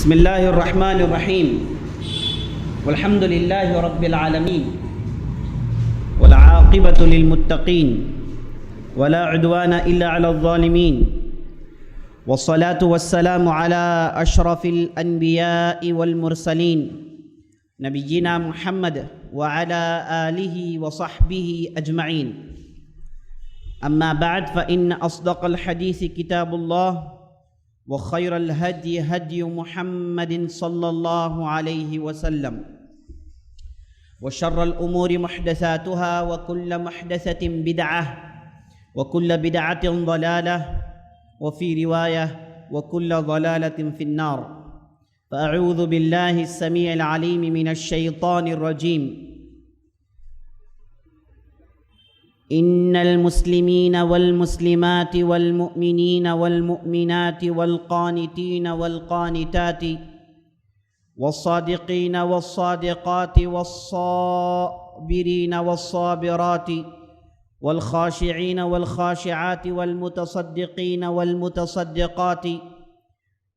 بسم اللہ الرحمن الرحیم والحمد للہ رب العالمین والعاقبۃ للمتقین ولا عدوان الا علی الظالمین والصلاة والسلام علی اشرف الانبیاء والمرسلین نبینا محمد وعلی آلہ وصحبہ اجمعین اما بعد فإن اصدق الحدیث کتاب اللہ وخير الهدي هدي محمد صلى الله عليه وسلم وشر الأمور محدثاتها وكل محدثة بدعة وكل بدعة ضلالة وفي رواية وكل ضلالة في النار فأعوذ بالله السميع العليم من الشيطان الرجيم إن المسلمين والمسلمات والمؤمنين والمؤمنات والقانتين والقانتات والصادقين والصادقات والصابرين والصابرات والخاشعين والخاشعات والمتصدقين والمتصدقات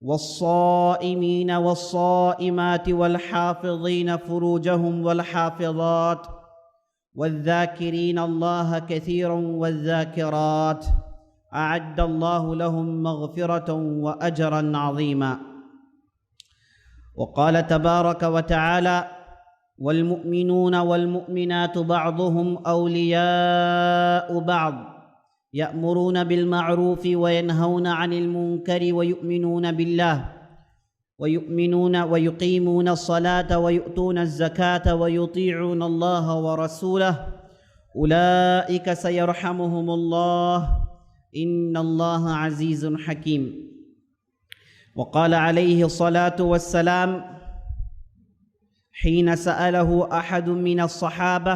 والصائمين والصائمات والحافظين فروجهم والحافظات والذاكرين الله كثيرا والذاكرات أعد الله لهم مغفرة وأجرا عظيما وقال تبارك وتعالى والمؤمنون والمؤمنات بعضهم أولياء بعض يأمرون بالمعروف وينهون عن المنكر ويؤمنون بالله ويقيمون الصلاة ويؤتون الزكاة ويطيعون الله ورسوله أولئك سيرحمهم الله إن الله عزيز حكيم وقال عليه الصلاة والسلام حين سأله أحد من الصحابة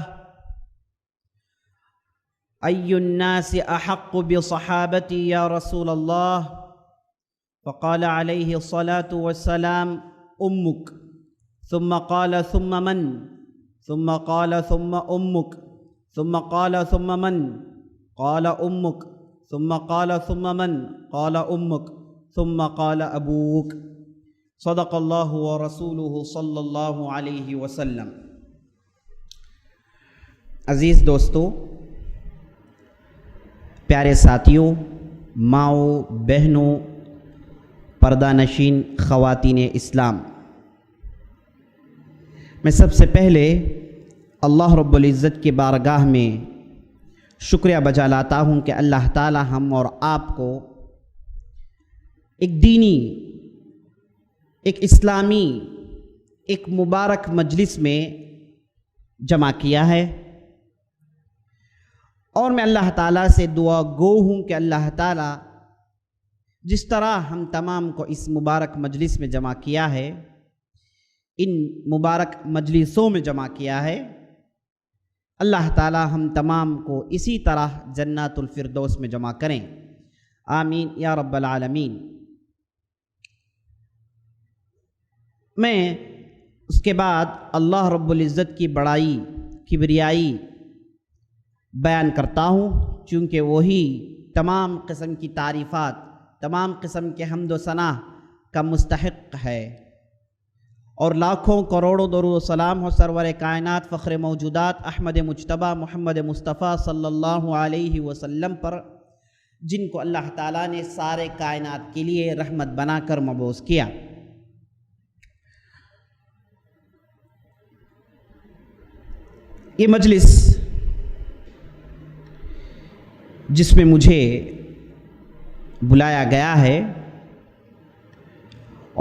أي الناس أحق بصحابتي يا رسول الله فقال عليه الصلاة والسلام أمك ثم قال ثم من ثم قال ثم أمك ثم قال ثم من قال أمك ثم قال ثم من قال أمك ثم قال أبوك صدق الله ورسوله صلی اللہ علیہ وسلم۔ عزیز دوستو، پیارے ساتھیوں، ماؤں، بہنوں، پردہ نشین خواتین اسلام، میں سب سے پہلے اللہ رب العزت کی بارگاہ میں شکریہ بجا لاتا ہوں کہ اللہ تعالی ہم اور آپ کو ایک دینی، ایک اسلامی، ایک مبارک مجلس میں جمع کیا ہے، اور میں اللہ تعالیٰ سے دعا گو ہوں کہ اللہ تعالیٰ جس طرح ہم تمام کو اس مبارک مجلس میں جمع کیا ہے، ان مبارک مجلسوں میں جمع کیا ہے، اللہ تعالی ہم تمام کو اسی طرح جنات الفردوس میں جمع کریں، آمین یا رب العالمین۔ میں اس کے بعد اللہ رب العزت کی بڑائی، کبریائی بیان کرتا ہوں، چونکہ وہی تمام قسم کی تعریفات، تمام قسم کے حمد و ثنا کا مستحق ہے، اور لاکھوں کروڑوں درود و سلام ہو سرور کائنات فخر موجودات احمد مجتبیٰ محمد مصطفیٰ صلی اللہ علیہ وسلم پر، جن کو اللہ تعالیٰ نے سارے کائنات کے لیے رحمت بنا کر مبعوث کیا۔ یہ مجلس جس میں مجھے بلایا گیا ہے،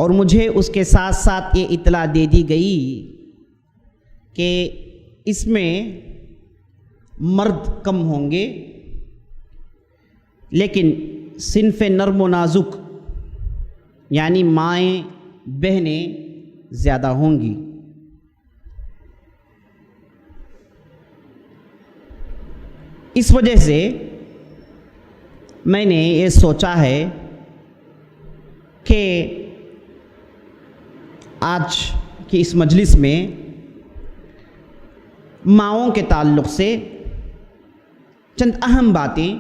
اور مجھے اس کے ساتھ ساتھ یہ اطلاع دے دی گئی کہ اس میں مرد کم ہوں گے، لیکن صنف نرم و نازک یعنی مائیں، بہنیں زیادہ ہوں گی۔ اس وجہ سے میں نے یہ سوچا ہے کہ آج کی اس مجلس میں ماؤں کے تعلق سے چند اہم باتیں،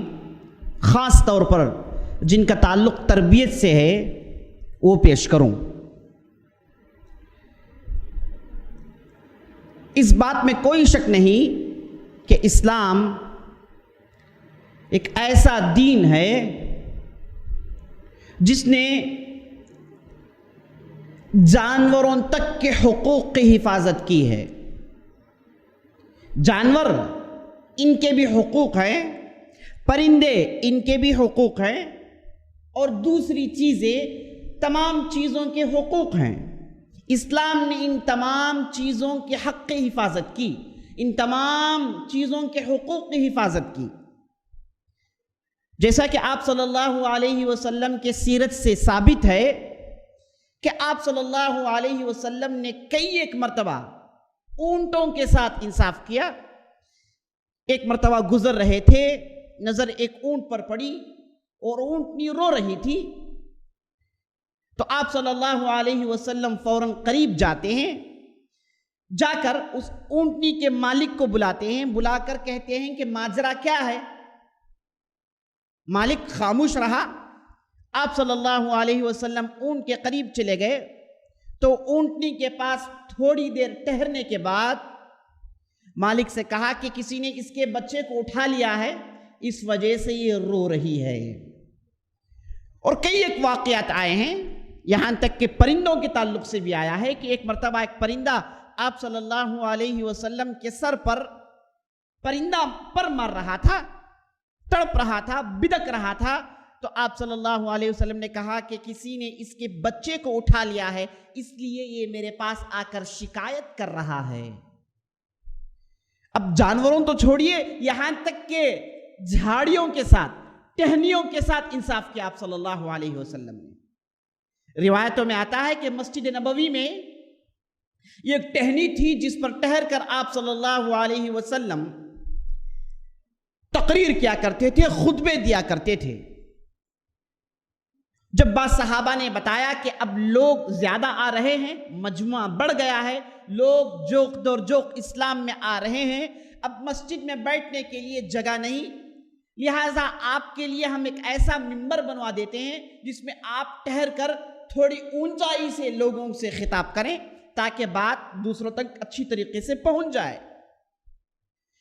خاص طور پر جن کا تعلق تربیت سے ہے، وہ پیش کروں۔ اس بات میں کوئی شک نہیں کہ اسلام ایک ایسا دین ہے جس نے جانوروں تک کے حقوق کی حفاظت کی ہے۔ جانور، ان کے بھی حقوق ہیں، پرندے، ان کے بھی حقوق ہیں، اور دوسری چیزیں، تمام چیزوں کے حقوق ہیں۔ اسلام نے ان تمام چیزوں کے حق کی حفاظت کی، ان تمام چیزوں کے حقوق کی حفاظت کی۔ جیسا کہ آپ صلی اللہ علیہ وسلم کے سیرت سے ثابت ہے کہ آپ صلی اللہ علیہ وسلم نے کئی ایک مرتبہ اونٹوں کے ساتھ انصاف کیا۔ ایک مرتبہ گزر رہے تھے، نظر ایک اونٹ پر پڑی اور اونٹنی رو رہی تھی، تو آپ صلی اللہ علیہ وسلم فوراً قریب جاتے ہیں، جا کر اس اونٹنی کے مالک کو بلاتے ہیں، بلا کر کہتے ہیں کہ ماجرا کیا ہے؟ مالک خاموش رہا۔ آپ صلی اللہ علیہ وسلم اونٹ کے قریب چلے گئے تو اونٹنی کے پاس تھوڑی دیر ٹہرنے کے بعد مالک سے کہا کہ کسی نے اس کے بچے کو اٹھا لیا ہے، اس وجہ سے یہ رو رہی ہے۔ اور کئی ایک واقعات آئے ہیں، یہاں تک کہ پرندوں کے تعلق سے بھی آیا ہے کہ ایک مرتبہ ایک پرندہ آپ صلی اللہ علیہ وسلم کے سر پر پرندہ پر مار رہا تھا، تڑپ رہا تھا، بدک رہا تھا، تو آپ صلی اللہ علیہ وسلم نے کہا کہ کسی نے اس کے بچے کو اٹھا لیا ہے، اس لیے یہ میرے پاس آ کر شکایت کر رہا ہے۔ اب جانوروں تو چھوڑیے، یہاں تک کہ جھاڑیوں کے ساتھ، ٹہنیوں کے ساتھ انصاف کیا آپ صلی اللہ علیہ وسلم نے۔ روایتوں میں آتا ہے کہ مسجد نبوی میں یہ ایک ٹہنی تھی جس پر ٹہر کر آپ صلی اللہ علیہ وسلم تقریر کیا کرتے تھے، خطبے دیا کرتے تھے۔ جب بعض صحابہ نے بتایا کہ اب لوگ زیادہ آ رہے ہیں، مجموعہ بڑھ گیا ہے، لوگ جوق دور جوق اسلام میں آ رہے ہیں، اب مسجد میں بیٹھنے کے لیے جگہ نہیں، لہٰذا آپ کے لیے ہم ایک ایسا ممبر بنوا دیتے ہیں جس میں آپ ٹہر کر تھوڑی اونچائی سے لوگوں سے خطاب کریں تاکہ بات دوسروں تک اچھی طریقے سے پہنچ جائے۔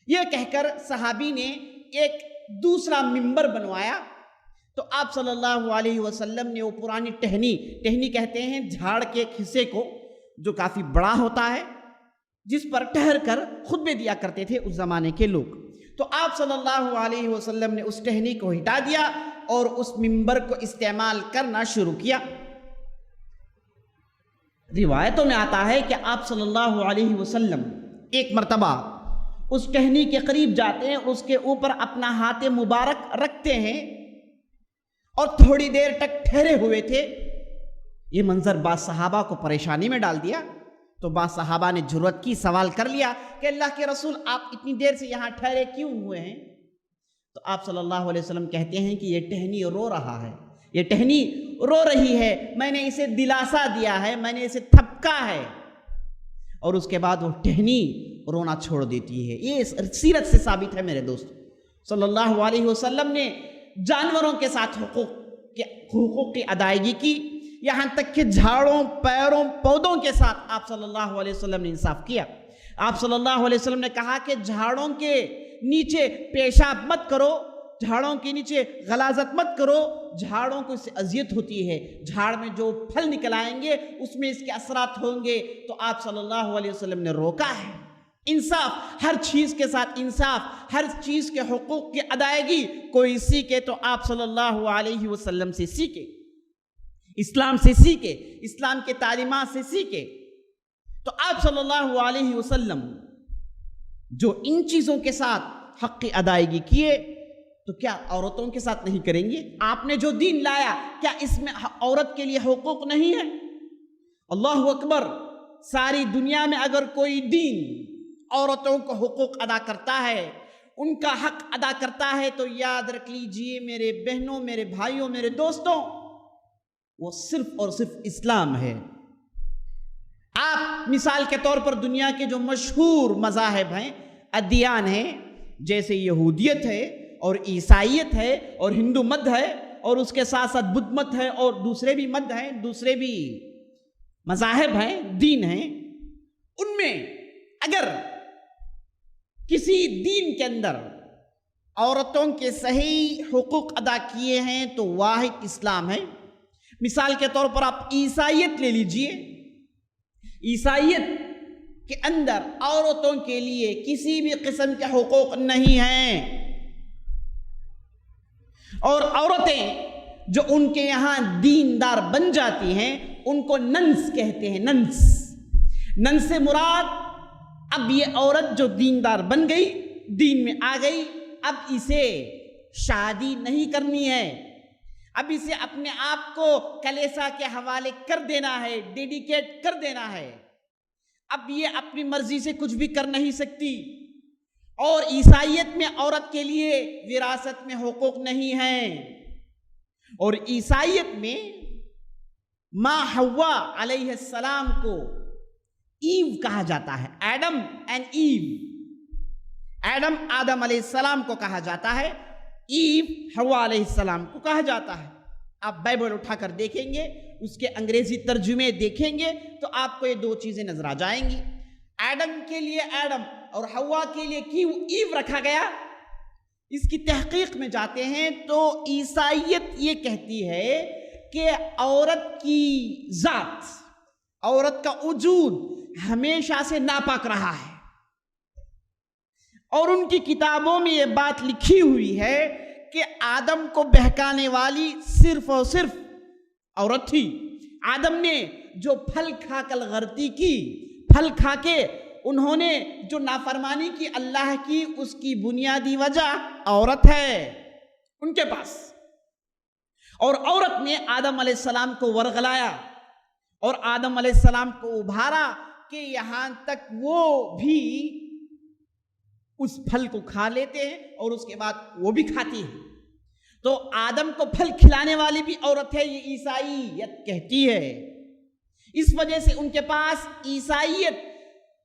یہ کہہ کر صحابی نے ایک دوسرا ممبر بنوایا، تو آپ صلی اللہ علیہ وسلم نے وہ پرانی ٹہنی کہتے ہیں جھاڑ کے ایک حصے کو جو کافی بڑا ہوتا ہے، جس پر ٹہر کر خطبے دیا کرتے تھے اس زمانے کے لوگ، تو آپ صلی اللہ علیہ وسلم نے اس ٹہنی کو ہٹا دیا اور اس ممبر کو استعمال کرنا شروع کیا۔ روایتوں میں آتا ہے کہ آپ صلی اللہ علیہ وسلم ایک مرتبہ اس ٹہنی کے قریب جاتے ہیں، اس کے اوپر اپنا ہاتھ مبارک رکھتے ہیں اور تھوڑی دیر تک ٹھہرے ہوئے تھے۔ یہ منظر بعض صحابہ کو پریشانی میں ڈال دیا، تو بعض صحابہ نے جرأت کی، سوال کر لیا کہ اللہ کے رسول آپ اتنی دیر سے یہاں ٹھہرے کیوں ہوئے ہیں؟ تو آپ صلی اللہ علیہ وسلم کہتے ہیں کہ یہ ٹہنی رو رہا ہے، یہ ٹہنی رو رہی ہے، میں نے اسے دلاسا دیا ہے، میں نے اسے تھپکا ہے، اور اس کے بعد وہ ٹہنی رونا چھوڑ دیتی ہے۔ یہ سیرت سے ثابت ہے میرے دوست۔ صلی اللہ علیہ وسلم نے جانوروں کے ساتھ حقوق کی ادائیگی کی، یہاں تک کہ جھاڑوں، پیروں، پودوں کے ساتھ آپ صلی اللہ علیہ وسلم نے انصاف کیا۔ آپ صلی اللہ علیہ وسلم نے کہا کہ جھاڑوں کے نیچے پیشاب مت کرو، جھاڑوں کے نیچے غلاظت مت کرو، جھاڑوں کو اس سے اذیت ہوتی ہے، جھاڑ میں جو پھل نکل آئیں گے اس میں اس کے اثرات ہوں گے، تو آپ صلی اللہ علیہ وسلم نے روکا ہے۔ انصاف، ہر چیز کے ساتھ انصاف، ہر چیز کے حقوق کی ادائیگی، کوئی سیکھے تو آپ صلی اللہ علیہ وسلم سے سیکھے، اسلام سے سیکھے، اسلام کے تعلیمات سے سیکھے۔ تو آپ صلی اللہ علیہ وسلم جو ان چیزوں کے ساتھ حق کی ادائیگی کیے، تو کیا عورتوں کے ساتھ نہیں کریں گے؟ آپ نے جو دین لایا، کیا اس میں عورت کے لیے حقوق نہیں ہے؟ اللہ اکبر! ساری دنیا میں اگر کوئی دین عورتوں کو حقوق ادا کرتا ہے، ان کا حق ادا کرتا ہے، تو یاد رکھ لیجئے میرے بہنوں، میرے بھائیوں، میرے دوستوں، وہ صرف اور صرف اسلام ہے۔ آپ مثال کے طور پر دنیا کے جو مشہور مذاہب ہیں، ادیان ہیں، جیسے یہودیت ہے اور عیسائیت ہے اور ہندو مت ہے، اور اس کے ساتھ ساتھ بدھ مت ہے اور دوسرے بھی مت ہیں، دوسرے بھی مذاہب ہیں، دین ہیں، ان میں اگر کسی دین کے اندر عورتوں کے صحیح حقوق ادا کیے ہیں تو واحد اسلام ہے۔ مثال کے طور پر آپ عیسائیت لے لیجئے، عیسائیت کے اندر عورتوں کے لیے کسی بھی قسم کے حقوق نہیں ہیں، اور عورتیں جو ان کے یہاں دیندار بن جاتی ہیں ان کو ننس کہتے ہیں۔ ننس سے مراد اب یہ عورت جو دیندار بن گئی، دین میں آ گئی، اب اسے شادی نہیں کرنی ہے، اب اسے اپنے آپ کو کلیسا کے حوالے کر دینا ہے، ڈیڈیکیٹ کر دینا ہے، اب یہ اپنی مرضی سے کچھ بھی کر نہیں سکتی۔ اور عیسائیت میں عورت کے لیے وراثت میں حقوق نہیں ہیں، اور عیسائیت میں ماں حوا علیہ السلام کو ایو کہا جاتا ہے، ایڈم اینڈ ایو، ایڈم آدم علیہ السلام کو کہا جاتا ہے، ایو حوا علیہ السلام کو کہا جاتا ہے۔ آپ بائبل اٹھا کر دیکھیں گے، اس کے انگریزی ترجمے دیکھیں گے تو آپ کو یہ دو چیزیں نظر آ جائیں گی۔ ایڈم کے لیے ایڈم اور حوا کے لیے کیوں ایو رکھا گیا، اس کی تحقیق میں جاتے ہیں تو عیسائیت یہ کہتی ہے کہ عورت کی ذات، عورت کا وجود ہمیشہ سے ناپاک رہا ہے، اور ان کی کتابوں میں یہ بات لکھی ہوئی ہے کہ آدم کو بہکانے والی صرف اور صرف عورت تھی۔ آدم نے جو پھل کھا کر غلطی کی، پھل کھا کے انہوں نے جو نافرمانی کی اللہ کی، اس کی بنیادی وجہ عورت ہے ان کے پاس، اور عورت نے آدم علیہ السلام کو ورغلایا اور آدم علیہ السلام کو ابھارا کہ یہاں تک وہ بھی اس پھل کو کھا لیتے ہیں اور اس کے بعد وہ بھی کھاتی ہے۔ تو آدم کو پھل کھلانے والی بھی عورت ہے، یہ عیسائیت کہتی ہے۔ اس وجہ سے ان کے پاس عیسائیت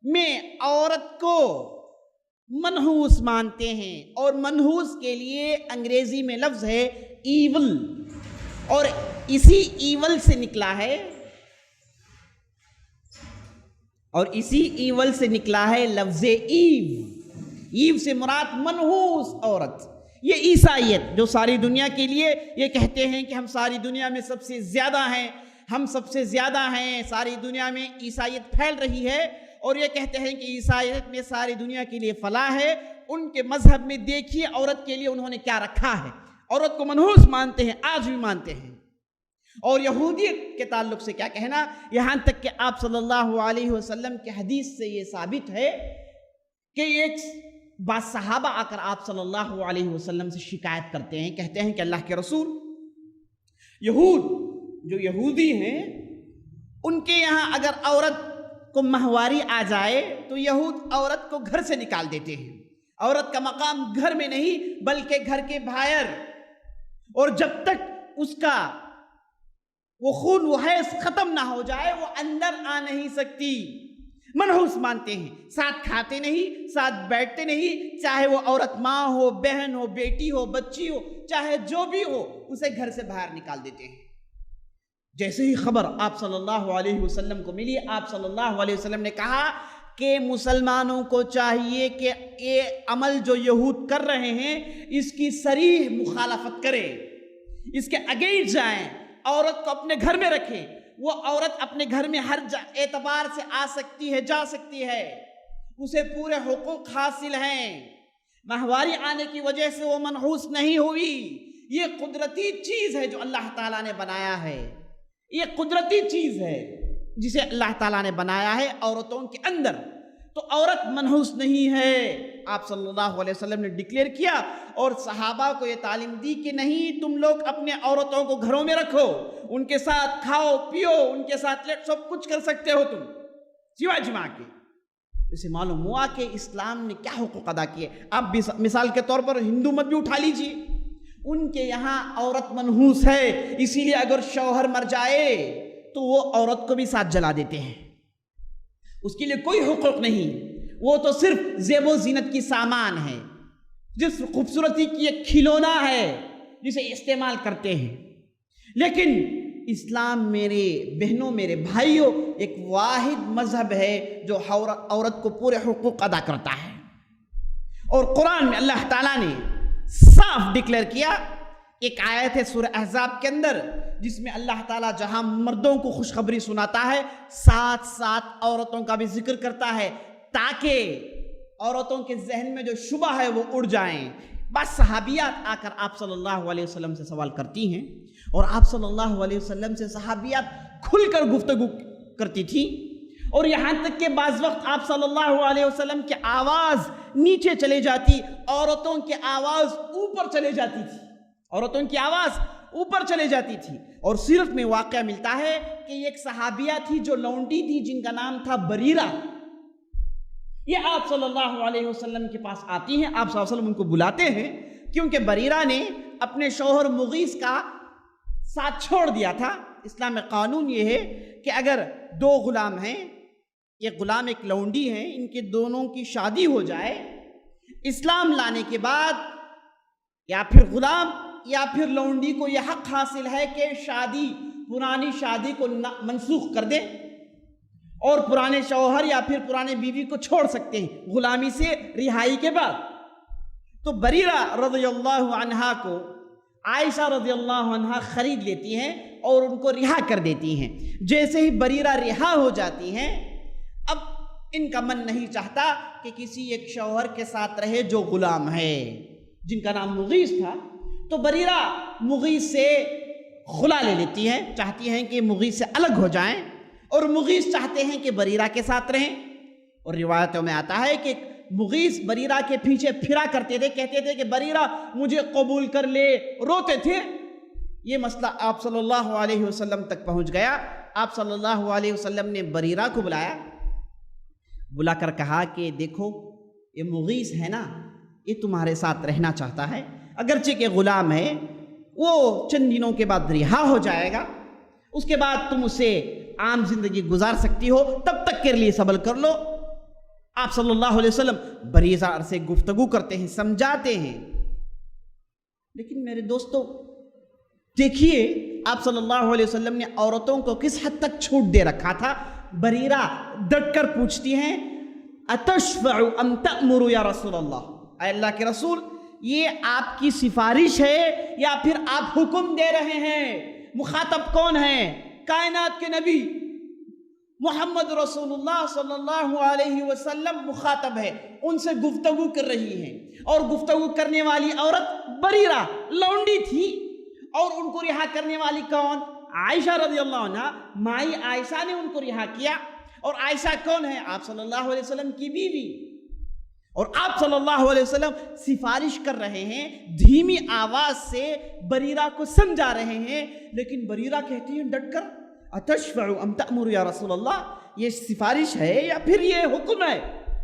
میں عورت کو منحوس مانتے ہیں، اور منحوس کے لیے انگریزی میں لفظ ہے ایول، اور اسی ایول سے نکلا ہے، اور اسی ایول سے نکلا ہے لفظ ایو۔ ایو سے مراد منحوس عورت۔ یہ عیسائیت جو ساری دنیا کے لیے یہ کہتے ہیں کہ ہم ساری دنیا میں سب سے زیادہ ہیں، ہم سب سے زیادہ ہیں، ساری دنیا میں عیسائیت پھیل رہی ہے، اور یہ کہتے ہیں کہ عیسائیت میں ساری دنیا کے لیے فلاح ہے۔ ان کے مذہب میں دیکھیے عورت کے لیے انہوں نے کیا رکھا ہے، عورت کو منحوس مانتے ہیں، آج بھی مانتے ہیں۔ اور یہودیت کے تعلق سے کیا کہنا، یہاں تک کہ آپ صلی اللہ علیہ وسلم کے حدیث سے یہ ثابت ہے کہ ایک بعض صحابہ آ کر آپ صلی اللہ علیہ وسلم سے شکایت کرتے ہیں، کہتے ہیں کہ اللہ کے رسول، یہود جو یہودی ہیں ان کے یہاں اگر عورت کو ماہواری آ جائے تو یہود عورت کو گھر سے نکال دیتے ہیں، عورت کا مقام گھر میں نہیں بلکہ گھر کے باہر، اور جب تک اس کا وہ خون و حیض ختم نہ ہو جائے وہ اندر آ نہیں سکتی۔ منحوس مانتے ہیں، ساتھ کھاتے نہیں، ساتھ بیٹھتے نہیں، چاہے وہ عورت ماں ہو، بہن ہو، بیٹی ہو، بچی ہو، چاہے جو بھی ہو، اسے گھر سے باہر نکال دیتے ہیں۔ جیسے ہی خبر آپ صلی اللہ علیہ وسلم کو ملی، آپ صلی اللہ علیہ وسلم نے کہا کہ مسلمانوں کو چاہیے کہ یہ عمل جو یہود کر رہے ہیں اس کی صریح مخالفت کرے، اس کے اگینسٹ جائیں، عورت کو اپنے گھر میں رکھیں۔ وہ عورت اپنے گھر میں ہر اعتبار سے آ سکتی ہے، جا سکتی ہے، اسے پورے حقوق حاصل ہیں، ماہواری آنے کی وجہ سے وہ منحوس نہیں ہوئی۔ یہ قدرتی چیز ہے جو اللہ تعالیٰ نے بنایا ہے، یہ قدرتی چیز ہے جسے اللہ تعالیٰ نے بنایا ہے عورتوں کے اندر، تو عورت منحوس نہیں ہے۔ آپ صلی اللہ علیہ وسلم نے ڈکلیئر کیا اور صحابہ کو یہ تعلیم دی کہ نہیں، تم لوگ اپنے عورتوں کو گھروں میں رکھو، ان کے ساتھ کھاؤ پیو، ان کے ساتھ سب کچھ کر سکتے ہو تم سوائے جماع کے۔ اسے معلوم ہوا کہ اسلام نے کیا حقوق ادا کیے۔ اب مثال کے طور پر ہندو مت بھی اٹھا لیجیے، ان کے یہاں عورت منحوس ہے، اسی لیے اگر شوہر مر جائے تو وہ عورت کو بھی ساتھ جلا دیتے ہیں، اس کے لیے کوئی حقوق نہیں، وہ تو صرف زیب و زینت کی سامان ہے، جس خوبصورتی کی ایک کھلونا ہے جسے استعمال کرتے ہیں۔ لیکن اسلام میرے بہنوں میرے بھائیوں ایک واحد مذہب ہے جو عورت کو پورے حقوق ادا کرتا ہے۔ اور قرآن میں اللہ تعالیٰ نے صاف ڈکلیئر کیا، ایک آیت ہے سورہ احزاب کے اندر جس میں اللہ تعالیٰ جہاں مردوں کو خوشخبری سناتا ہے ساتھ ساتھ عورتوں کا بھی ذکر کرتا ہے تاکہ عورتوں کے ذہن میں جو شبہ ہے وہ اڑ جائیں۔ بس صحابیات آ کر آپ صلی اللہ علیہ وسلم سے سوال کرتی ہیں اور آپ صلی اللہ علیہ وسلم سے صحابیات کھل کر گفتگو کرتی تھیں، اور یہاں تک کہ بعض وقت آپ صلی اللہ علیہ وسلم کی آواز نیچے چلے جاتی، عورتوں کی آواز اوپر چلے جاتی تھی، عورتوں کی آواز اوپر چلے جاتی تھی۔ اور سیرت میں واقعہ ملتا ہے کہ ایک صحابیہ تھی جو لونڈی تھی جن کا نام تھا بریرہ، یہ آپ صلی اللہ علیہ وسلم کے پاس آتی ہیں، آپ صلی اللہ علیہ وسلم ان کو بلاتے ہیں کیونکہ بریرہ نے اپنے شوہر مغیث کا ساتھ چھوڑ دیا تھا۔ اسلام میں قانون یہ ہے کہ اگر دو غلام ہیں، ایک غلام ایک لونڈی ہیں، ان کے دونوں کی شادی ہو جائے، اسلام لانے کے بعد یا پھر غلام یا پھر لونڈی کو یہ حق حاصل ہے کہ پرانی شادی کو منسوخ کر دے اور پرانے شوہر یا پھر پرانے بیوی کو چھوڑ سکتے ہیں غلامی سے رہائی کے بعد۔ تو بریرہ رضی اللہ عنہا کو عائشہ رضی اللہ عنہا خرید لیتی ہیں اور ان کو رہا کر دیتی ہیں۔ جیسے ہی بریرہ رہا ہو جاتی ہیں، اب ان کا من نہیں چاہتا کہ کسی ایک شوہر کے ساتھ رہے جو غلام ہے جن کا نام مغیث تھا، تو بریرہ مغیث سے خلا لے لیتی ہیں، چاہتی ہیں کہ مغیث سے الگ ہو جائیں، اور مغیث چاہتے ہیں کہ بریرہ کے ساتھ رہیں۔ اور روایتوں میں آتا ہے کہ مغیث بریرہ کے پیچھے پھرا کرتے تھے، کہتے تھے کہ بریرہ مجھے قبول کر لے، روتے تھے۔ یہ مسئلہ آپ صلی اللہ علیہ وسلم تک پہنچ گیا۔ آپ صلی اللہ علیہ وسلم نے بریرہ کو بلا کر کہا کہ دیکھو یہ مغیث ہے نا، یہ تمہارے ساتھ رہنا چاہتا ہے، اگرچہ کہ غلام ہے، وہ چند دنوں کے بعد رہا ہو جائے گا، اس کے بعد تم اسے عام زندگی گزار سکتی ہو، تب تک کے لیے صبر کر لو۔ آپ صلی اللہ علیہ وسلم بریرہ سے گفتگو کرتے ہیں، سمجھاتے ہیں، لیکن میرے دوستو دیکھیے آپ صلی اللہ علیہ وسلم نے عورتوں کو کس حد تک چھوٹ دے رکھا تھا۔ بریرہ ڈٹ کر پوچھتی ہیں اتشفع ام تأمر یا رسول اللہ، اے اللہ کے رسول یہ آپ کی سفارش ہے یا پھر آپ حکم دے رہے ہیں؟ مخاطب کون ہے؟ کائنات کے نبی محمد رسول اللہ صلی اللہ علیہ وسلم مخاطب ہے، ان سے گفتگو کر رہی ہیں، اور گفتگو کرنے والی عورت بریرہ لونڈی تھی، اور ان کو رہا کرنے والی کون؟ عائشہ رضی اللہ عنہ، مائی عائشہ نے ان کو رہا کیا۔ اور عائشہ کون ہے؟ آپ صلی اللہ علیہ وسلم کی بیوی، اور آپ صلی اللہ علیہ وسلم سفارش کر رہے ہیں، دھیمی آواز سے بریرہ کو سمجھا رہے ہیں، لیکن بریرہ کہتی ہیں ڈٹ کر اتشفع ام تأمر یا رسول اللہ، یہ سفارش ہے یا پھر یہ حکم ہے،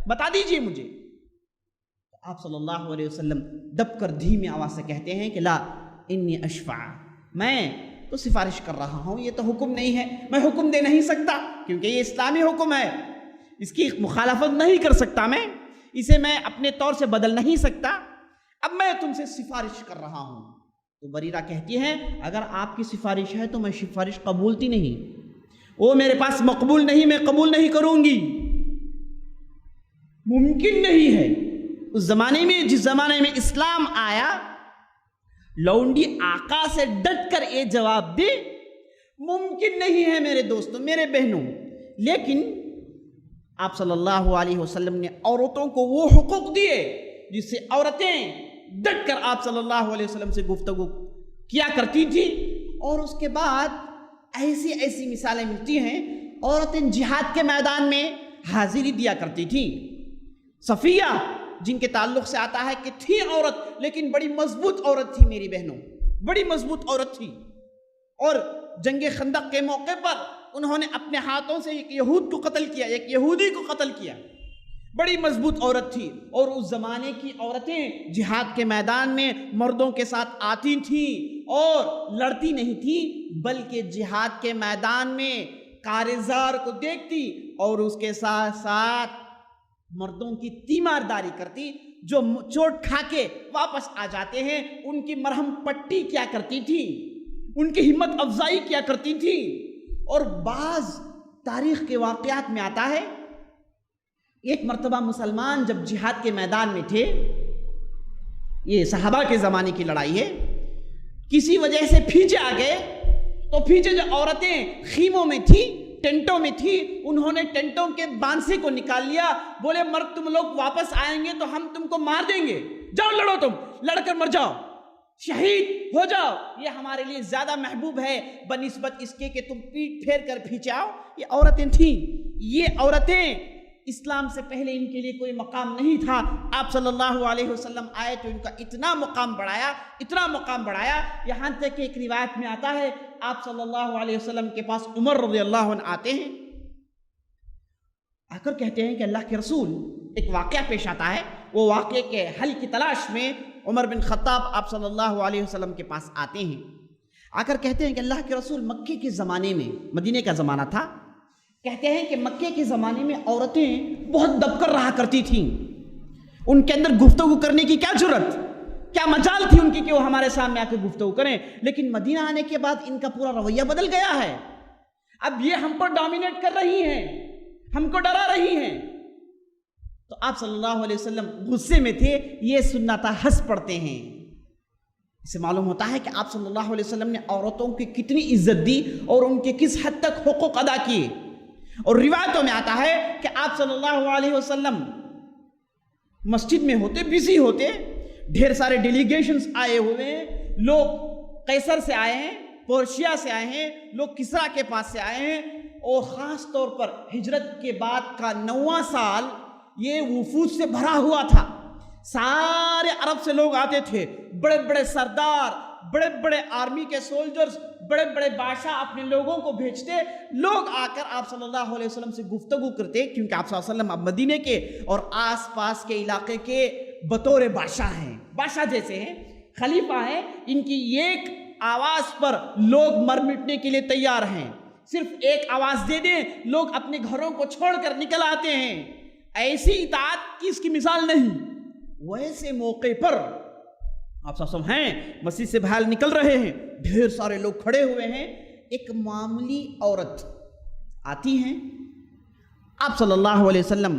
بتا دیجئے مجھے۔ آپ صلی اللہ علیہ وسلم دب کر دھیمی آواز سے کہتے ہیں کہ لا انی اشفع، میں تو سفارش کر رہا ہوں، یہ تو حکم نہیں ہے، میں حکم دے نہیں سکتا کیونکہ یہ اسلامی حکم ہے، اس کی مخالفت نہیں کر سکتا، میں اسے میں اپنے طور سے بدل نہیں سکتا، اب میں تم سے سفارش کر رہا ہوں۔ تو بریرہ کہتی ہے اگر آپ کی سفارش ہے تو میں سفارش قبولتی نہیں، وہ میرے پاس مقبول نہیں، میں قبول نہیں کروں گی، ممکن نہیں ہے۔ اس زمانے میں، جس زمانے میں اسلام آیا، لونڈی آقا سے ڈٹ کر یہ جواب دے ممکن نہیں ہے میرے دوستوں، میرے بہنوں۔ لیکن آپ صلی اللہ علیہ وسلم نے عورتوں کو وہ حقوق دیے جس سے عورتیں ڈٹ کر آپ صلی اللہ علیہ وسلم سے گفتگو کیا کرتی تھی۔ اور اس کے بعد ایسی مثالیں ملتی ہیں، عورتیں جہاد کے میدان میں حاضری دیا کرتی تھیں۔ صفیہ جن کے تعلق سے آتا ہے کہ تھی عورت لیکن بڑی مضبوط عورت تھی میری بہنوں، بڑی مضبوط عورت تھی، اور جنگ خندق کے موقع پر انہوں نے اپنے ہاتھوں سے ایک یہود کو قتل کیا، ایک یہودی کو قتل کیا، بڑی مضبوط عورت تھی۔ اور اس زمانے کی عورتیں جہاد کے میدان میں مردوں کے ساتھ آتی تھیں اور لڑتی نہیں تھی، بلکہ جہاد کے میدان میں کارزار کو دیکھتی اور اس کے ساتھ ساتھ مردوں کی تیمارداری کرتی، جو چوٹ کھا کے واپس آ جاتے ہیں ان کی مرہم پٹی کیا کرتی تھی، ان کی ہمت افزائی کیا کرتی تھی. اور بعض تاریخ کے واقعات میں آتا ہے ایک مرتبہ مسلمان جب جہاد کے میدان میں تھے، یہ صحابہ کے زمانے کی لڑائی ہے، کسی وجہ سے پیچھے آ گئے، تو پیچھے جو عورتیں خیموں میں تھی، ٹینٹوں میں تھی، انہوں نے ٹینٹوں کے بانسے کو نکال لیا، بولے مرد تم لوگ واپس آئیں گے تو ہم تم کو مار دیں گے، جاؤ لڑو، تم لڑ کر مر جاؤ، شہید ہو جاؤ، یہ ہمارے لیے زیادہ محبوب ہے بنسبت اس کے کہ تم پیٹ پھیر کر پیچھے آؤ. یہ عورتیں تھیں. یہ عورتیں اسلام سے پہلے ان کے لیے کوئی مقام نہیں تھا. آپ صلی اللہ علیہ وسلم آئے تو ان کا اتنا مقام بڑھایا، یہاں تک کہ ایک روایت میں آتا ہے آپ صلی اللہ علیہ وسلم کے پاس عمر رضی اللہ عنہ آتے ہیں، آ کر کہتے ہیں کہ اللہ کے رسول، ایک واقعہ پیش آتا ہے، وہ واقعے کے حل کی تلاش میں عمر بن خطاب آپ صلی اللہ علیہ وسلم کے پاس آتے ہیں. آ کر کہتے ہیں کہ اللہ کے رسول، مکے کے زمانے میں، مدینے کا زمانہ تھا، کہتے ہیں کہ مکے کے زمانے میں عورتیں بہت دب کر رہا کرتی تھیں، ان کے اندر گفتگو کرنے کی کیا جرت، کیا مجال تھی ان کی کہ وہ ہمارے سامنے آ کے گفتگو کریں. لیکن مدینہ آنے کے بعد ان کا پورا رویہ بدل گیا ہے، اب یہ ہم پر ڈومینیٹ کر رہی ہیں، ہم کو ڈرا رہی ہیں. تو آپ صلی اللہ علیہ وسلم غصے میں تھے. یہ سننا تھا، ہنس پڑتے ہیں. اس سے معلوم ہوتا ہے کہ آپ صلی اللہ علیہ وسلم نے عورتوں کی کتنی عزت دی اور ان کے کس حد تک حقوق ادا کیے. اور روایتوں میں آتا ہے کہ آپ صلی اللہ علیہ وسلم مسجد میں ہوتے، بزی ہوتے، ڈھیر سارے ڈیلیگیشنز آئے ہوئے ہیں، لوگ قیصر سے آئے ہیں، پورشیا سے آئے ہیں، لوگ کسرا کے پاس سے آئے ہیں، اور خاص طور پر ہجرت کے بعد کا 9واں سال یہ وفود سے بھرا ہوا تھا. سارے عرب سے لوگ آتے تھے، بڑے بڑے سردار، بڑے بڑے آرمی کے سولجرز، بڑے بڑے بادشاہ اپنے لوگوں کو بھیجتے، لوگ آ کر آپ صلی اللہ علیہ وسلم سے گفتگو کرتے، کیونکہ آپ صلی اللہ علیہ وسلم اب مدینے کے اور آس پاس کے علاقے کے بطور بادشاہ ہیں، بادشاہ جیسے ہیں، خلیفہ ہیں. ان کی ایک آواز پر لوگ مر مٹنے کے لیے تیار ہیں. صرف ایک آواز دے دیں، لوگ اپنے گھروں کو چھوڑ کر نکل آتے ہیں. ایسی اطاعت کی اس کی مثال نہیں. ویسے موقع پر آپ سب ہیں، مسجد سے باہر نکل رہے ہیں، ڈھیر سارے لوگ کھڑے ہوئے ہیں. ایک معمولی عورت آتی ہیں، آپ صلی اللہ علیہ وسلم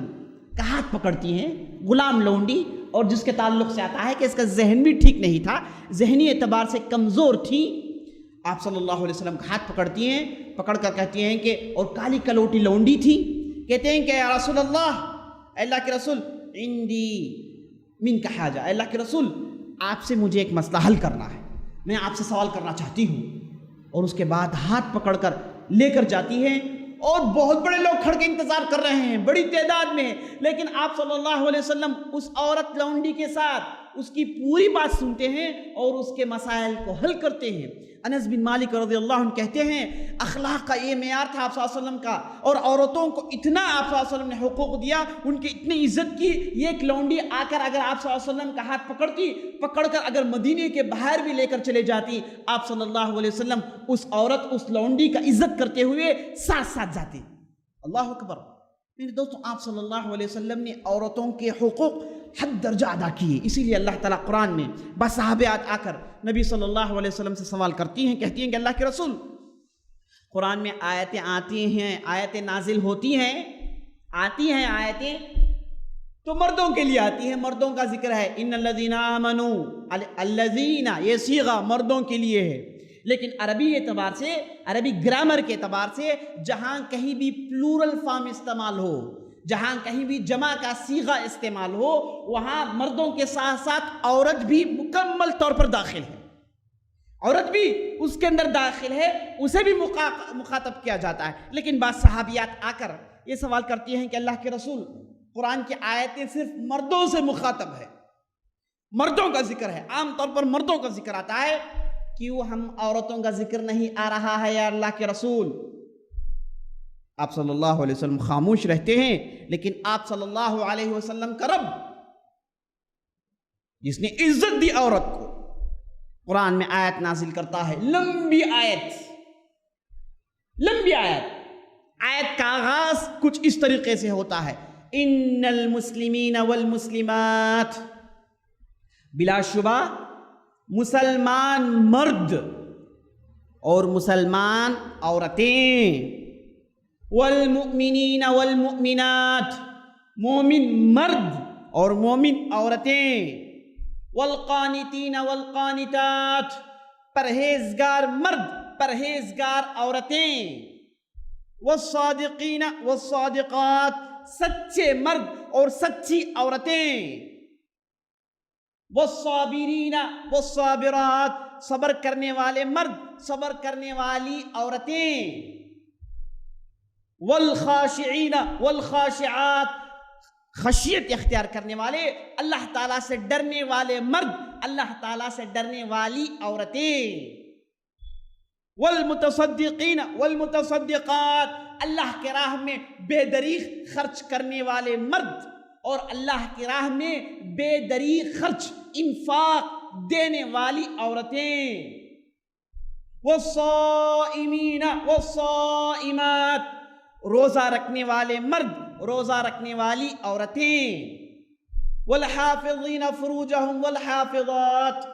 کا ہاتھ پکڑتی ہیں، غلام لونڈی، اور جس کے تعلق سے آتا ہے کہ اس کا ذہن بھی ٹھیک نہیں تھا، ذہنی اعتبار سے کمزور تھی. آپ صلی اللہ علیہ وسلم کا ہاتھ پکڑتی ہیں، پکڑ کر کہتی ہیں کہ، اور کالی کلوٹی لونڈی تھی، کہتے ہیں کہ یا رسول اللہ، اللہ کے رسول، عندی من کا حاجہ، اللہ کے رسول، آپ سے مجھے ایک مسئلہ حل کرنا ہے، میں آپ سے سوال کرنا چاہتی ہوں. اور اس کے بعد ہاتھ پکڑ کر لے کر جاتی ہیں، اور بہت بڑے لوگ کھڑ کے انتظار کر رہے ہیں، بڑی تعداد میں. لیکن آپ صلی اللہ علیہ وسلم اس عورت لونڈی کے ساتھ اس کی پوری بات سنتے ہیں اور اس کے مسائل کو حل کرتے ہیں. انس بن مالک رضی اللہ عنہ کہتے ہیں اخلاق کا یہ معیار تھا آپ صلی اللہ علیہ وسلم کا، اور عورتوں کو اتنا آپ صلی اللہ علیہ وسلم نے حقوق دیا، ان کی اتنی عزت کی. یہ ایک لونڈی آ کر اگر آپ صلی اللہ علیہ وسلم کا ہاتھ پکڑ کر اگر مدینے کے باہر بھی لے کر چلے جاتی، آپ صلی اللہ علیہ وسلم اس عورت، اس لونڈی کا عزت کرتے ہوئے ساتھ ساتھ جاتے. اللہ اکبر. میرے دوستوں، آپ صلی اللہ علیہ وسلم نے عورتوں کے حقوق حد درجہ ادا کیے. اسی لیے اللہ تعالیٰ قرآن میں بس صحابیات آ کر نبی صلی اللہ علیہ وسلم سے سوال کرتی ہیں، کہتی ہیں کہ اللہ کے رسول، قرآن میں آیتیں آتی ہیں، آیتیں نازل ہوتی ہیں، آتی ہیں آیتیں تو مردوں کے لیے آتی ہیں، مردوں کا ذکر ہے، ان الذین آمنوا، الذین، یہ صیغہ مردوں کے لیے ہے. لیکن عربی اعتبار سے، عربی گرامر کے اعتبار سے، جہاں کہیں بھی پلورل فارم استعمال ہو، جہاں کہیں بھی جمع کا صیغہ استعمال ہو، وہاں مردوں کے ساتھ ساتھ عورت بھی مکمل طور پر داخل ہے. عورت بھی اس کے اندر داخل ہے، اسے بھی مخاطب کیا جاتا ہے. لیکن بعض صحابیات آ کر یہ سوال کرتی ہیں کہ اللہ کے رسول، قرآن کی آیتیں صرف مردوں سے مخاطب ہے، مردوں کا ذکر ہے، عام طور پر مردوں کا ذکر آتا ہے، کیوں ہم عورتوں کا ذکر نہیں آ رہا ہے یا اللہ کے رسول؟ آپ صلی اللہ علیہ وسلم خاموش رہتے ہیں. لیکن آپ صلی اللہ علیہ وسلم کا رب، جس نے عزت دی عورت کو، قرآن میں آیت نازل کرتا ہے، لمبی آیت. آیت کا آغاز کچھ اس طریقے سے ہوتا ہے، ان المسلمین والمسلمات، بلا شبہ مسلمان مرد اور مسلمان عورتیں، والمؤمنین والمؤمنات، مومن مرد اور مومن عورتیں، والقانتین والقانتات، پرہیزگار مرد پرہیزگار عورتیں، والصادقین والصادقات، سچے مرد اور سچی عورتیں، والصابرین والصابرات، صبر کرنے والے مرد صبر کرنے والی عورتیں، والخاشعین والخاشعات، خشیت اختیار کرنے والے اللہ تعالیٰ سے ڈرنے والے مرد اللہ تعالیٰ سے ڈرنے والی عورتیں، والمتصدقین والمتصدقات، اللہ کے راہ میں بے دریغ خرچ کرنے والے مرد اور اللہ کی راہ میں بے دریغ خرچ انفاق دینے والی عورتیں، والصائمین والصائمات، روزہ رکھنے والے مرد روزہ رکھنے والی عورتیں، والحافظین فروجہم والحافظات،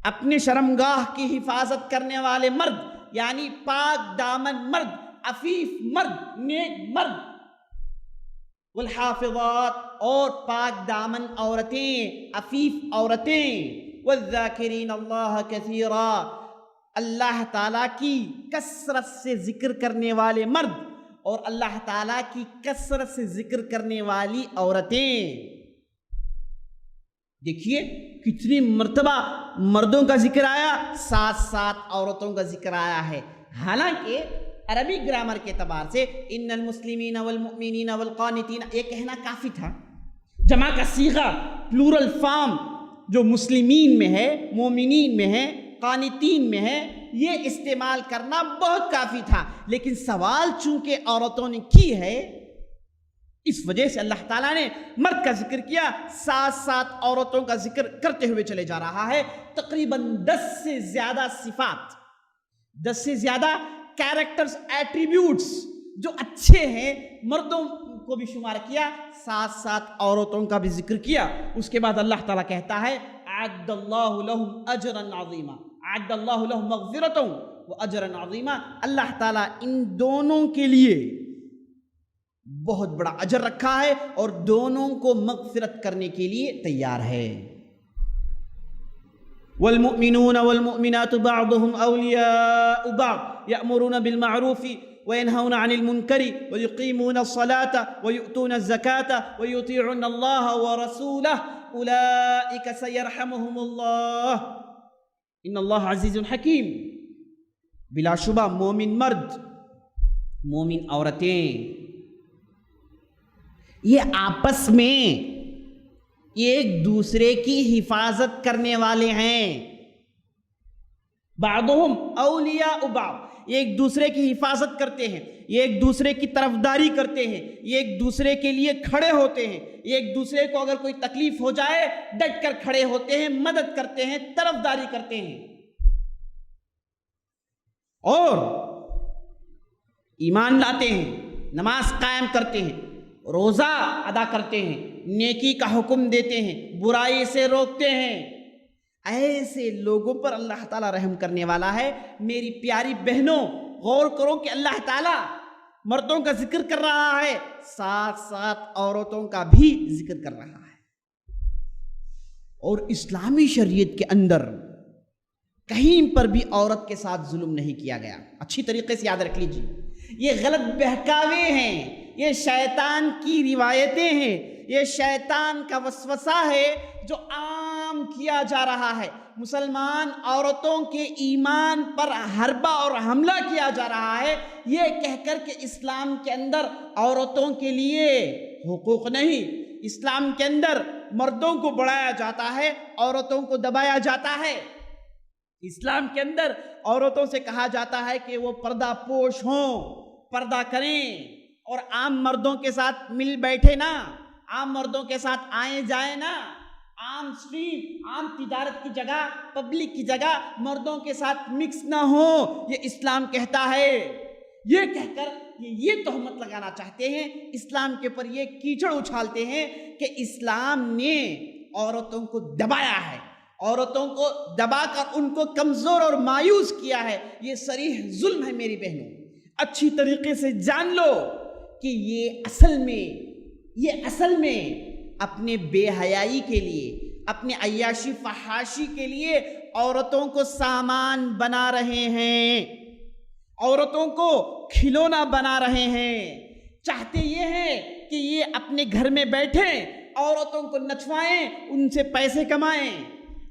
اپنے شرمگاہ کی حفاظت کرنے والے مرد یعنی پاک دامن مرد، عفیف مرد، نیک مرد، والحافظات، اور پاک دامن عورتیں، عفیف عورتیں، والذاکرین اللہ کثیرا، اللہ تعالیٰ کی کثرت سے ذکر کرنے والے مرد اور اللہ تعالیٰ کی کثرت سے ذکر کرنے والی عورتیں۔ دیکھیے کتنی مرتبہ مردوں کا ذکر آیا، ساتھ ساتھ عورتوں کا ذکر آیا ہے۔ حالانکہ عربی گرامر کے اعتبار سے ان المسلمین والمؤمنین والقانتین یہ کہنا کافی تھا، جمع کا صیغہ پلورل فارم جو مسلمین میں ہے، مومنین میں ہے، قانتین میں ہے، یہ استعمال کرنا بہت کافی تھا، لیکن سوال چونکہ عورتوں نے کی ہے اس وجہ سے اللہ تعالیٰ نے مرد کا ذکر کیا، ساتھ ساتھ عورتوں کا ذکر کرتے ہوئے چلے جا رہا ہے۔ تقریباً 10 سے زیادہ صفات، 10 سے زیادہ کیریکٹرز، ایٹریبیوٹس جو اچھے ہیں مردوں کو بھی شمار کیا، ساتھ ساتھ عورتوں کا بھی ذکر کیا۔ اس کے بعد اللہ تعالیٰ کہتا ہے اعد اللہ لہم اجرا عظیما، اعد اللہ لہم مغفرۃ واجرا عظیما، اللہ تعالیٰ ان دونوں کے لیے بہت بڑا اجر رکھا ہے اور دونوں کو مغفرت کرنے کے لیے تیار ہے۔ والمؤمنون والمؤمنات بعضهم اولیاء بعض یأمرون بالمعروف وینہون عن المنکر ویقیمون الصلاة ویؤتون الزکاة ویطیعون اللہ ورسولہ اولئک سیرحمہم اللہ ان اللہ عزیز حکیم۔ بلا شبہ مومن مرد، مومن عورتیں یہ آپس میں ایک دوسرے کی حفاظت کرنے والے ہیں۔ بعضهم اولیاء بعض، یہ ایک دوسرے کی حفاظت کرتے ہیں، یہ ایک دوسرے کی طرفداری کرتے ہیں، یہ ایک دوسرے کے لیے کھڑے ہوتے ہیں، یہ ایک دوسرے کو اگر کوئی تکلیف ہو جائے ڈٹ کر کھڑے ہوتے ہیں، مدد کرتے ہیں، طرفداری کرتے ہیں، اور ایمان لاتے ہیں، نماز قائم کرتے ہیں، روزہ ادا کرتے ہیں، نیکی کا حکم دیتے ہیں، برائی سے روکتے ہیں۔ ایسے لوگوں پر اللہ تعالیٰ رحم کرنے والا ہے۔ میری پیاری بہنوں غور کرو کہ اللہ تعالیٰ مردوں کا ذکر کر رہا ہے، ساتھ ساتھ عورتوں کا بھی ذکر کر رہا ہے۔ اور اسلامی شریعت کے اندر کہیں پر بھی عورت کے ساتھ ظلم نہیں کیا گیا۔ اچھی طریقے سے یاد رکھ لیجیے، یہ غلط بہکاوے ہیں، یہ شیطان کی روایتیں ہیں، یہ شیطان کا وسوسہ ہے جو عام کیا جا رہا ہے۔ مسلمان عورتوں کے ایمان پر حربہ اور حملہ کیا جا رہا ہے، یہ کہہ کر کہ اسلام کے اندر عورتوں کے لیے حقوق نہیں، اسلام کے اندر مردوں کو بڑھایا جاتا ہے، عورتوں کو دبایا جاتا ہے۔ اسلام کے اندر عورتوں سے کہا جاتا ہے کہ وہ پردہ پوش ہوں، پردہ کریں، اور عام مردوں کے ساتھ مل بیٹھے نا، عام مردوں کے ساتھ آئیں جائیں نا، عام اسٹریٹ، عام تجارت کی جگہ، پبلک کی جگہ مردوں کے ساتھ مکس نہ ہو، یہ اسلام کہتا ہے۔ یہ کہہ کر یہ تہمت لگانا چاہتے ہیں، اسلام کے اوپر یہ کیچڑ اچھالتے ہیں کہ اسلام نے عورتوں کو دبایا ہے، عورتوں کو دبا کر ان کو کمزور اور مایوس کیا ہے، یہ صریح ظلم ہے میری بہنوں۔ اچھی طریقے سے جان لو کہ یہ اصل میں اپنے بے حیائی کے لیے، اپنے عیاشی فحاشی کے لیے عورتوں کو سامان بنا رہے ہیں، عورتوں کو کھلونا بنا رہے ہیں۔ چاہتے یہ ہے کہ یہ اپنے گھر میں بیٹھیں، عورتوں کو نچوائیں، ان سے پیسے کمائیں،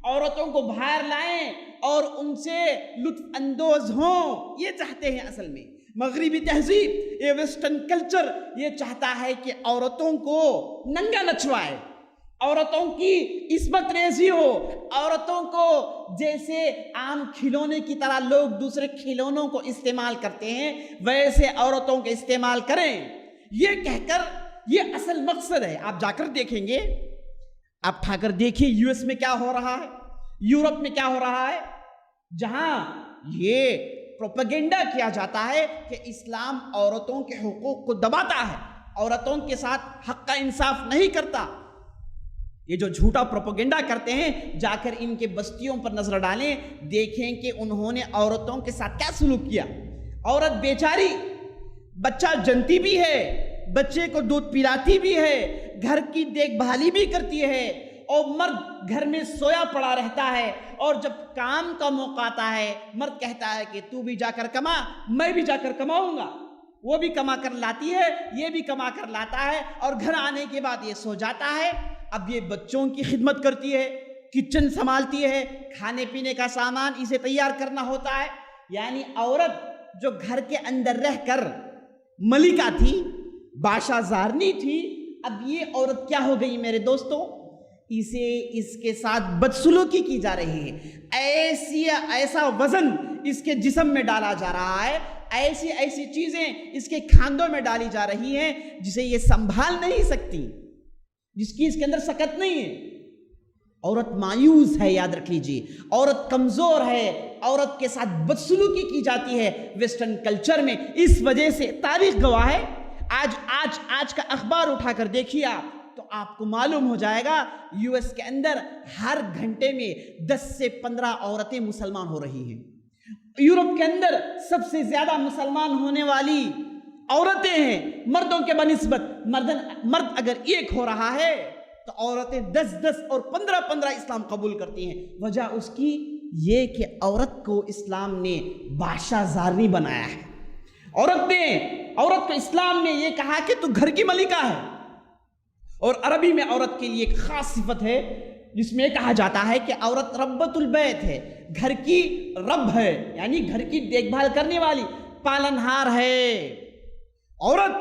عورتوں کو باہر لائیں اور ان سے لطف اندوز ہوں۔ یہ چاہتے ہیں اصل میں مغربی تہذیب، یہ ویسٹرن کلچر یہ چاہتا ہے کہ عورتوں کو ننگا نچوائے، عورتوں کی عصمت ریزی ہو، عورتوں کو جیسے عام کھلونے کی طرح لوگ دوسرے کھلونوں کو استعمال کرتے ہیں ویسے عورتوں کو استعمال کریں، یہ کہہ کر یہ اصل مقصد ہے۔ آپ جا کر دیکھیں گے، آپ اٹھا کر دیکھیں یو ایس میں کیا ہو رہا ہے، یورپ میں کیا ہو رہا ہے، جہاں یہ پروپیگنڈا کیا جاتا ہے کہ اسلام عورتوں کے حقوق کو دباتا ہے، عورتوں کے ساتھ حق کا انصاف نہیں کرتا۔ یہ جو جھوٹا پروپیگنڈا کرتے ہیں، جا کر ان کے بستیوں پر نظر ڈالیں، دیکھیں کہ انہوں نے عورتوں کے ساتھ کیا سلوک کیا۔ عورت بیچاری بچہ جنتی بھی ہے، بچے کو دودھ پلاتی بھی ہے، گھر کی دیکھ بھالی بھی کرتی ہے، اور مرد گھر میں سویا پڑا رہتا ہے، اور جب کام کا موقع آتا ہے مرد کہتا ہے کہ تو بھی جا کر کما، میں بھی جا کر کماؤں گا۔ وہ بھی کما کر لاتی ہے، یہ بھی کما کر لاتا ہے، اور گھر آنے کے بعد یہ سو جاتا ہے۔ اب یہ بچوں کی خدمت کرتی ہے، کچن سنبھالتی ہے، کھانے پینے کا سامان اسے تیار کرنا ہوتا ہے۔ یعنی عورت جو گھر کے اندر رہ کر ملکہ تھی، بادشاہ زارنی تھی، اب یہ عورت کیا ہو گئی میرے دوستوں؟ اس کے ساتھ بدسلوکی کی جا رہی ہے، ایسا وزن اس کے جسم میں ڈالا جا رہا ہے، ایسی چیزیں اس کے کھاندوں میں ڈالی جا رہی ہیں جسے یہ سنبھال نہیں سکتی، جس کی اس کے اندر سکت نہیں ہے۔ عورت مایوس ہے، یاد رکھ لیجیے، عورت کمزور ہے، عورت کے ساتھ بدسلوکی کی جاتی ہے ویسٹرن کلچر میں۔ اس وجہ سے تاریخ گواہ ہے، آج کا اخبار اٹھا کر دیکھیے آپ تو آپ کو معلوم ہو جائے گا، یو ایس کے اندر ہر گھنٹے میں 10 سے 15 عورتیں مسلمان ہو رہی ہیں۔ یورپ کے اندر سب سے زیادہ مسلمان ہونے والی عورتیں ہیں مردوں کے بنسبت۔ مرد اگر ایک ہو رہا ہے تو عورتیں 10 اور 15 اسلام قبول کرتی ہیں۔ وجہ اس کی یہ کہ عورت کو اسلام نے بادشاہ زارنی بنایا ہے، عورت کو اسلام نے یہ کہا کہ تو گھر کی ملکہ ہے۔ اور عربی میں عورت کے لیے ایک خاص صفت ہے جس میں کہا جاتا ہے کہ عورت ربۃ البیت ہے، گھر کی رب ہے، یعنی گھر کی دیکھ بھال کرنے والی، پالنہار ہے۔ عورت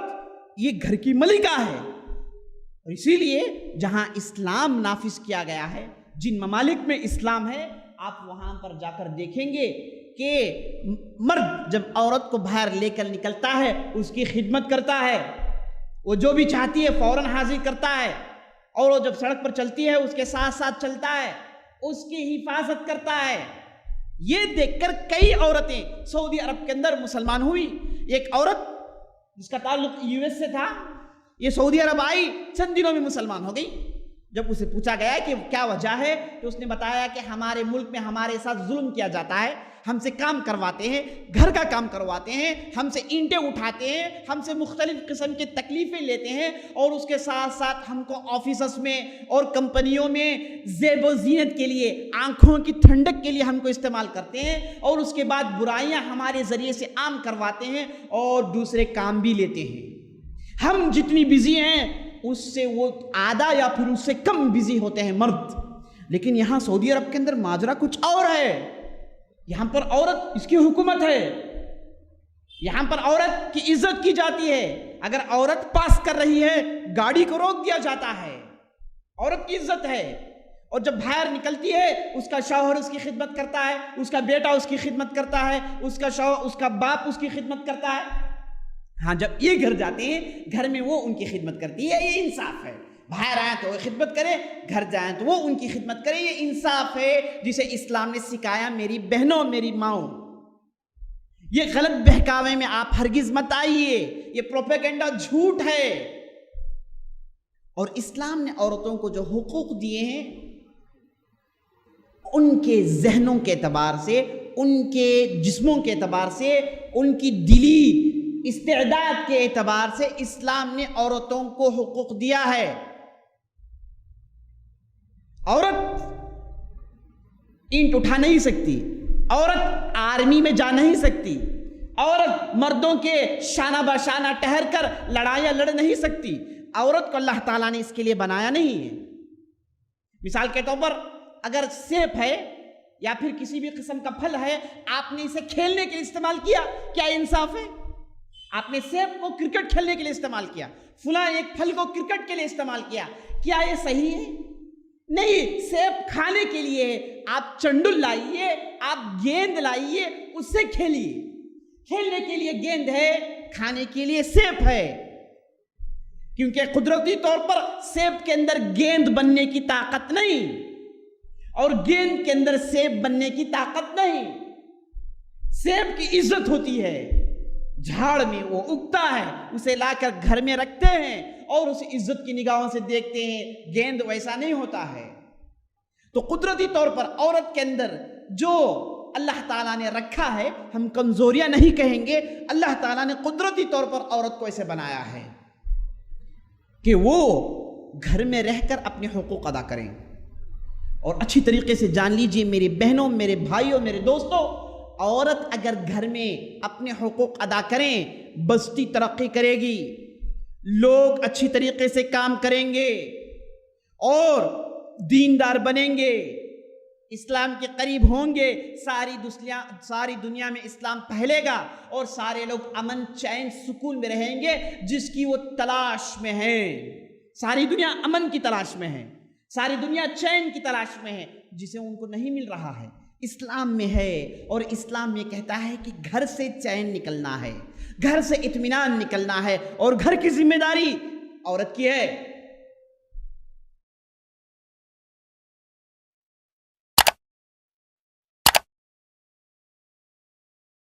یہ گھر کی ملکہ ہے، اور اسی لیے جہاں اسلام نافذ کیا گیا ہے، جن ممالک میں اسلام ہے، آپ وہاں پر جا کر دیکھیں گے کہ مرد جب عورت کو باہر لے کر نکلتا ہے اس کی خدمت کرتا ہے، وہ جو بھی چاہتی ہے فوراً حاضر کرتا ہے، اور وہ جب سڑک پر چلتی ہے اس کے ساتھ ساتھ چلتا ہے، اس کی حفاظت کرتا ہے۔ یہ دیکھ کر کئی عورتیں سعودی عرب کے اندر مسلمان ہوئی۔ ایک عورت جس کا تعلق یو ایس سے تھا، یہ سعودی عرب آئی، چند دنوں میں مسلمان ہو گئی۔ جب اسے پوچھا گیا کہ کیا وجہ ہے تو اس نے بتایا کہ ہمارے ملک میں ہمارے ساتھ ظلم کیا جاتا ہے، ہم سے کام کرواتے ہیں، گھر کا کام کرواتے ہیں، ہم سے اینٹیں اٹھاتے ہیں، ہم سے مختلف قسم کی تکلیفیں لیتے ہیں، اور اس کے ساتھ ساتھ ہم کو آفیسز میں اور کمپنیوں میں زیب و زینت کے لیے، آنکھوں کی ٹھنڈک کے لیے ہم کو استعمال کرتے ہیں، اور اس کے بعد برائیاں ہمارے ذریعے سے عام کرواتے ہیں اور دوسرے کام بھی لیتے ہیں۔ ہم جتنی بزی ہیں اس سے وہ آدھا یا پھر اس سے کم بزی ہوتے ہیں مرد۔ لیکن یہاں سعودی عرب کے اندر ماجرا کچھ اور ہے، یہاں پر عورت اس کی حکومت ہے، یہاں پر عورت کی عزت کی جاتی ہے۔ اگر عورت پاس کر رہی ہے گاڑی کو روک دیا جاتا ہے، عورت کی عزت ہے۔ اور جب باہر نکلتی ہے اس کا شوہر اس کی خدمت کرتا ہے، اس کا بیٹا اس کی خدمت کرتا ہے، اس کا باپ اس کی خدمت کرتا ہے۔ ہاں جب یہ گھر جاتے ہیں گھر میں وہ ان کی خدمت کرتی ہے، یہ انصاف ہے۔ باہر آئیں تو وہ خدمت کرے، گھر جائیں تو وہ ان کی خدمت کرے، یہ انصاف ہے جسے اسلام نے سکھایا۔ میری بہنوں، میری ماؤں، یہ غلط بہکاوے میں آپ ہرگز مت آئیے، یہ پروپیگنڈا جھوٹ ہے۔ اور اسلام نے عورتوں کو جو حقوق دیے ہیں ان کے ذہنوں کے اعتبار سے، ان کے جسموں کے اعتبار سے، ان کی دلی استعداد کے اعتبار سے اسلام نے عورتوں کو حقوق دیا ہے۔ عورت اینٹ اٹھا نہیں سکتی، عورت آرمی میں جا نہیں سکتی، عورت مردوں کے شانہ بشانہ ٹہر کر لڑائیاں لڑ نہیں سکتی۔ عورت کو اللہ تعالیٰ نے اس کے لیے بنایا نہیں ہے۔ مثال کے طور پر اگر سیب ہے یا پھر کسی بھی قسم کا پھل ہے، آپ نے اسے کھیلنے کے لیے استعمال کیا، کیا انصاف ہے؟ آپ نے سیب کو کرکٹ کھیلنے کے لیے استعمال کیا، فلاں ایک پھل کو کرکٹ کے لیے استعمال کیا، کیا یہ صحیح ہے؟ نہیں، سیب کھانے کے لیے آپ چنڈل لائیے، آپ گیند لائیے، اس سے کھیلیے۔ کھیلنے کے لیے گیند ہے، کھانے کے لیے سیب ہے، کیونکہ قدرتی طور پر سیب کے اندر گیند بننے کی طاقت نہیں، اور گیند کے اندر سیب بننے کی طاقت نہیں۔ سیب کی عزت ہوتی ہے، جھاڑ میں وہ اگتا ہے، اسے لا کر گھر میں رکھتے ہیں اور اسے عزت کی نگاہوں سے دیکھتے ہیں۔ گیند ویسا نہیں ہوتا ہے۔ تو قدرتی طور پر عورت کے اندر جو اللہ تعالیٰ نے رکھا ہے، ہم کمزوریاں نہیں کہیں گے، اللہ تعالیٰ نے قدرتی طور پر عورت کو ایسے بنایا ہے کہ وہ گھر میں رہ کر اپنے حقوق ادا کریں۔ اور اچھی طریقے سے جان لیجئے میری بہنوں، میرے بھائیوں، میرے دوستوں، عورت اگر گھر میں اپنے حقوق ادا کریں، بستی ترقی کرے گی، لوگ اچھی طریقے سے کام کریں گے اور دیندار بنیں گے، اسلام کے قریب ہوں گے، ساری دنیا میں اسلام پھیلے گا اور سارے لوگ امن، چین، سکون میں رہیں گے جس کی وہ تلاش میں ہیں۔ ساری دنیا امن کی تلاش میں ہے، ساری دنیا چین کی تلاش میں ہے، جسے ان کو نہیں مل رہا ہے، اسلام میں ہے۔ اور اسلام یہ کہتا ہے کہ گھر سے چین نکلنا ہے، گھر سے اطمینان نکلنا ہے، اور گھر کی ذمہ داری عورت کی ہے۔